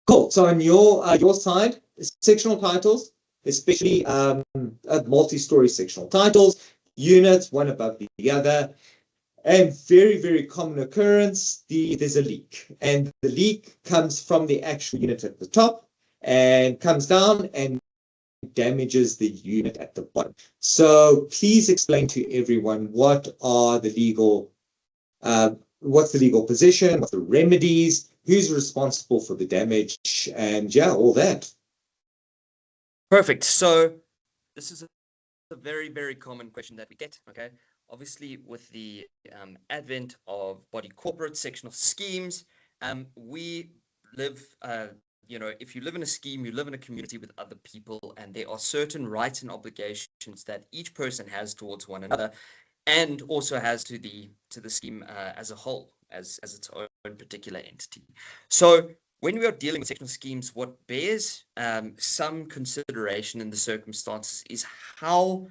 Cool. So on your side, sectional titles, especially multi-story sectional titles, units one above the other, and very, very common occurrence, there's a leak. And the leak comes from the actual unit at the top and comes down and damages the unit at the bottom. So please explain to everyone what's the legal position, what's the remedies, who's responsible for the damage, and yeah, all that. Perfect. So this is a very, very common question that we get, okay? Obviously, with the advent of body corporate sectional schemes, we live, if you live in a scheme, you live in a community with other people, and there are certain rights and obligations that each person has towards one another, and also has to the scheme as a whole, as its own particular entity. So when we are dealing with sectional schemes, what bears some consideration in the circumstances is how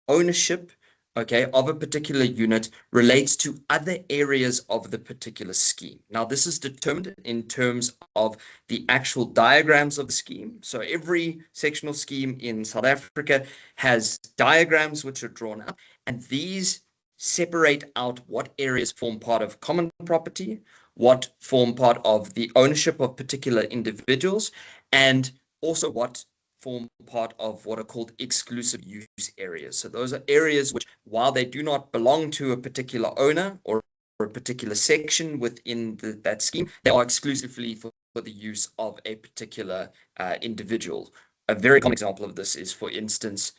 ownership, of a particular unit relates to other areas of the particular scheme. Now, this is determined in terms of the actual diagrams of the scheme. So every sectional scheme in South Africa has diagrams which are drawn up, and these separate out what areas form part of common property, what form part of the ownership of particular individuals, and also what form part of what are called exclusive use areas. So those are areas which, while they do not belong to a particular owner or a particular section within that scheme, they are exclusively for the use of a particular individual. A very common example of this is, for instance,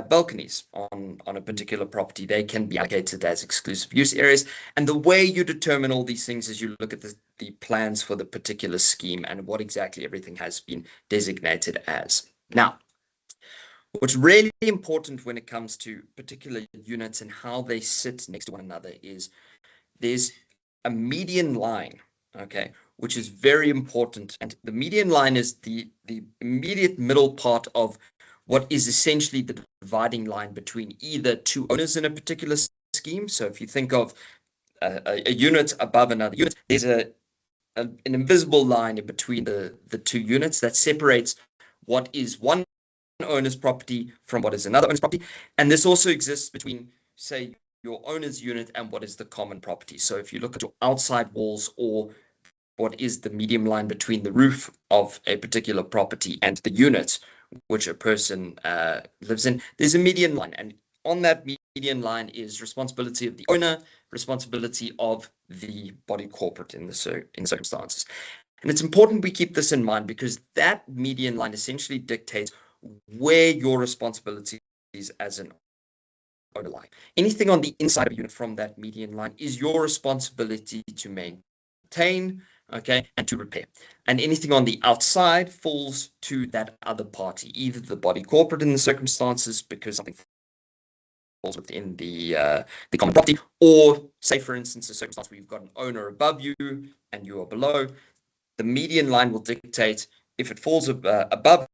balconies on a particular property. They can be allocated as exclusive use areas. And the way you determine all these things is you look at the plans for the particular scheme and what exactly everything has been designated as. Now, what's really important when it comes to particular units and how they sit next to one another is there's a median line, which is very important. And the median line is the immediate middle part of what is essentially the dividing line between either two owners in a particular scheme. So if you think of a unit above another unit, there's an invisible line in between the two units that separates what is one owner's property from what is another owner's property. And this also exists between, say, your owner's unit and what is the common property. So if you look at your outside walls, or what is the medium line between the roof of a particular property and the unit which a person lives in, there's a median line. And on that median line is responsibility of the owner, responsibility of the body corporate in circumstances. And it's important we keep this in mind, because that median line essentially dictates where your responsibility is as an owner lie. Anything on the inside of a unit from that median line is your responsibility to maintain, and to repair. And anything on the outside falls to that other party, either the body corporate in the circumstances, because something falls within the common property, or, say, for instance, a circumstance where you've got an owner above you and you are below. The median line will dictate if it falls above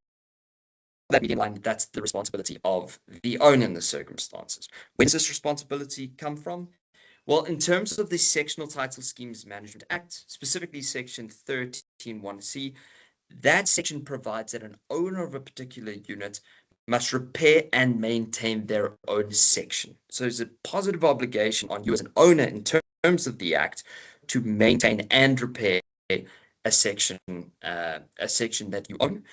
that median line, that's the responsibility of the owner in the circumstances. Where does this responsibility come from? Well, in terms of the Sectional Title Schemes Management Act, specifically Section 13(1)(c), that section provides that an owner of a particular unit must repair and maintain their own section. So there's a positive obligation on you as an owner in terms of the Act to maintain and repair a section that you own.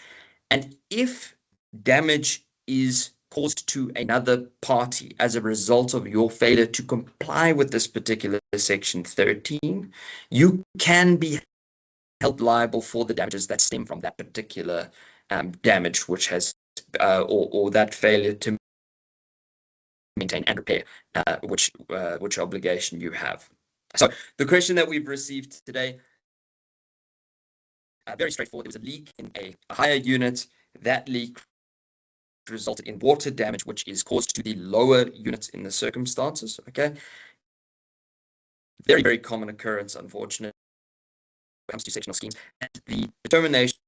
And if damage is caused to another party as a result of your failure to comply with this particular Section 13, you can be held liable for the damages that stem from that particular damage, which has or that failure to maintain and repair, which obligation you have. So the question that we've received today, very straightforward. There was a leak in a higher unit. That leak resulted in water damage, which is caused to the lower units in the circumstances. Very, very common occurrence, unfortunately, when it comes to sectional schemes. And the determinations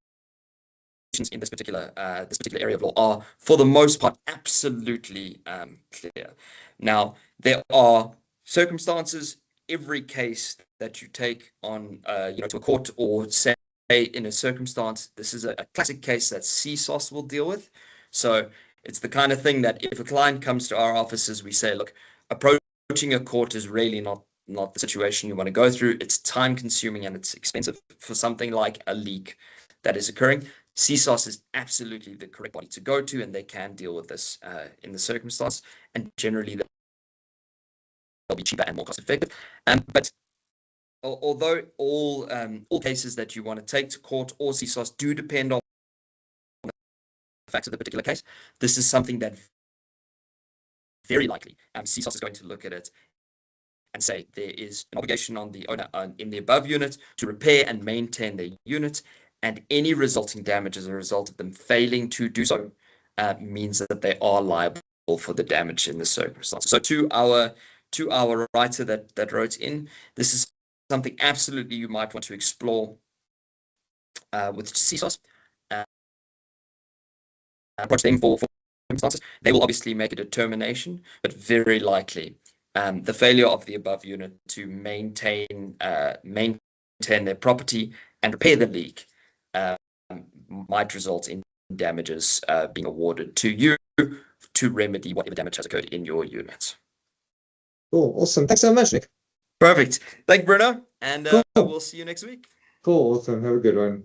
in this particular area of law are, for the most part, absolutely clear. Now, there are circumstances. Every case that you take on, to a court, or say in a circumstance, this is a classic case that CSOS will deal with. So it's the kind of thing that if a client comes to our offices, we say, look, approaching a court is really not the situation you want to go through. It's time consuming and it's expensive for something like a leak that is occurring. CSOS is absolutely the correct body to go to, and they can deal with this in the circumstance, and generally they'll be cheaper and more cost effective. But although all cases that you want to take to court or CSOS do depend on the facts of the particular case, this is something that very likely CSOS is going to look at it and say there is an obligation on the owner in the above unit to repair and maintain their unit, and any resulting damage as a result of them failing to do so means that they are liable for the damage in the circumstance. So to our writer that wrote in, this is something absolutely you might want to explore with CSOS. Approach them for circumstances. They will obviously make a determination, but very likely the failure of the above unit to maintain their property and repair the leak might result in damages being awarded to you to remedy whatever damage has occurred in your unit. Cool, awesome. Thanks so much, Nick. Perfect. Thank you, Bruno, and Cool. we'll see you next week. Cool, awesome. Have a good one.